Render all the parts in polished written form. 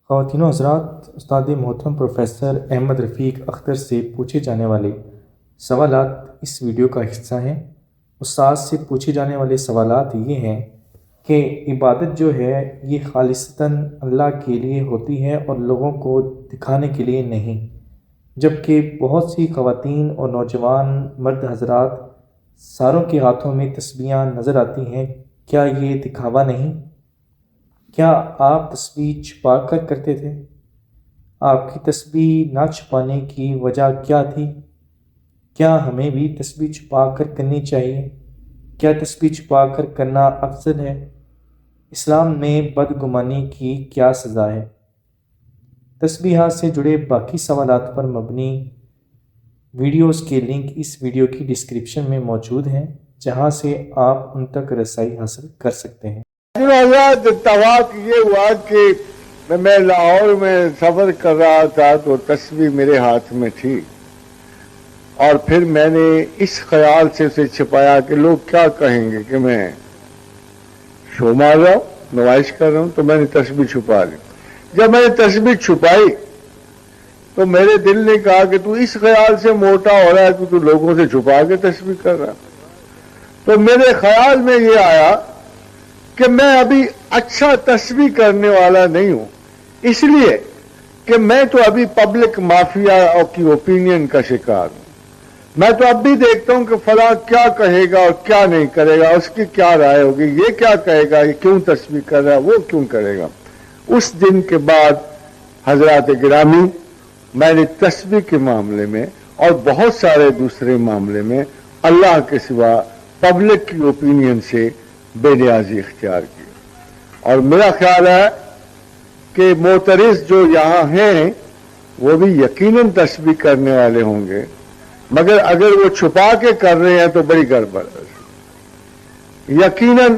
خواتین و حضرات، استاد محترم پروفیسر احمد رفیق اختر سے پوچھے جانے والے سوالات اس ویڈیو کا حصہ ہیں۔ استاد سے پوچھے جانے والے سوالات یہ ہیں کہ عبادت جو ہے یہ خالصتاً اللہ کے لیے ہوتی ہے اور لوگوں کو دکھانے کے لیے نہیں، جبکہ بہت سی خواتین اور نوجوان مرد حضرات ساروں کے ہاتھوں میں تسبیحاں نظر آتی ہیں، کیا یہ دکھاوا نہیں؟ کیا آپ تسبیح چھپا کر کرتے تھے؟ آپ کی تسبیح نہ چھپانے کی وجہ کیا تھی؟ کیا ہمیں بھی تسبیح چھپا کر کرنی چاہیے؟ کیا تسبیح چھپا کر کرنا افضل ہے؟ اسلام میں بدگمانی کی کیا سزا ہے؟ تسبیحات سے جڑے باقی سوالات پر مبنی ویڈیوز کے لنک اس ویڈیو کی ڈسکرپشن میں موجود ہیں، جہاں سے آپ ان تک رسائی حاصل کر سکتے ہیں۔ اتفاق یہ ہوا کہ میں لاہور میں سفر کر رہا تھا تو تسبیح میرے ہاتھ میں تھی، اور پھر میں نے اس خیال سے اسے چھپایا کہ لوگ کیا کہیں گے کہ میں شو مار رہا ہوں، نمائش کر رہا ہوں، تو میں نے تسبیح چھپا لی۔ جب میں نے تسبیح چھپائی تو میرے دل نے کہا کہ تو اس خیال سے موٹا ہو رہا ہے کہ تو لوگوں سے چھپا کے تسبیح کر رہا ہے۔ تو میرے خیال میں یہ آیا کہ میں ابھی اچھا تسبیح کرنے والا نہیں ہوں، اس لیے کہ میں تو ابھی پبلک مافیا کی اوپینین کا شکار ہوں۔ میں تو اب بھی دیکھتا ہوں کہ فلاں کیا کہے گا اور کیا نہیں کرے گا، اس کی کیا رائے ہوگی، یہ کیا کہے گا، یہ کیوں تسبیح کر رہا ہے، وہ کیوں کرے گا۔ اس دن کے بعد حضرات گرامی، میں نے تسبیح کے معاملے میں اور بہت سارے دوسرے معاملے میں اللہ کے سوا پبلک کی اوپینین سے بے نیازی اختیار کی، اور میرا خیال ہے کہ معترض جو یہاں ہیں وہ بھی یقیناً تسبیح کرنے والے ہوں گے، مگر اگر وہ چھپا کے کر رہے ہیں تو بڑی گڑبڑ ہے۔ یقیناً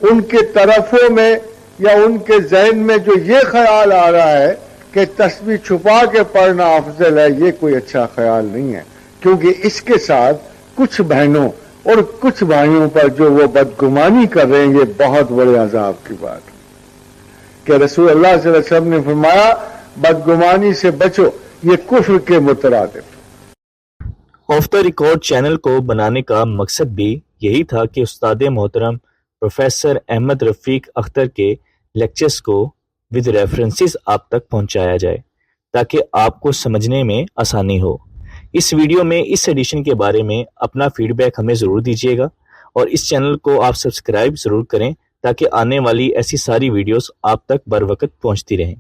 ان کے طرفوں میں یا ان کے ذہن میں جو یہ خیال آ رہا ہے کہ تسبیح چھپا کے پڑھنا افضل ہے، یہ کوئی اچھا خیال نہیں ہے، کیونکہ اس کے ساتھ کچھ بہنوں اور کچھ بھائیوں پر جو وہ بدگمانی کر رہے ہیں، یہ بہت بڑے عذاب کی بات ہے کہ رسول اللہ صلی اللہ علیہ وسلم نے فرمایا بدگمانی سے بچو، یہ کفر کے مترادف۔ آف دا ریکارڈ چینل کو بنانے کا مقصد بھی یہی تھا کہ استاد محترم پروفیسر احمد رفیق اختر کے لیکچرز کو ود ریفرنسز آپ تک پہنچایا جائے تاکہ آپ کو سمجھنے میں آسانی ہو۔ اس ویڈیو میں اس ایڈیشن کے بارے میں اپنا فیڈ بیک ہمیں ضرور دیجیے گا، اور اس چینل کو آپ سبسکرائب ضرور کریں تاکہ آنے والی ایسی ساری ویڈیوز آپ تک بر وقت پہنچتی رہیں۔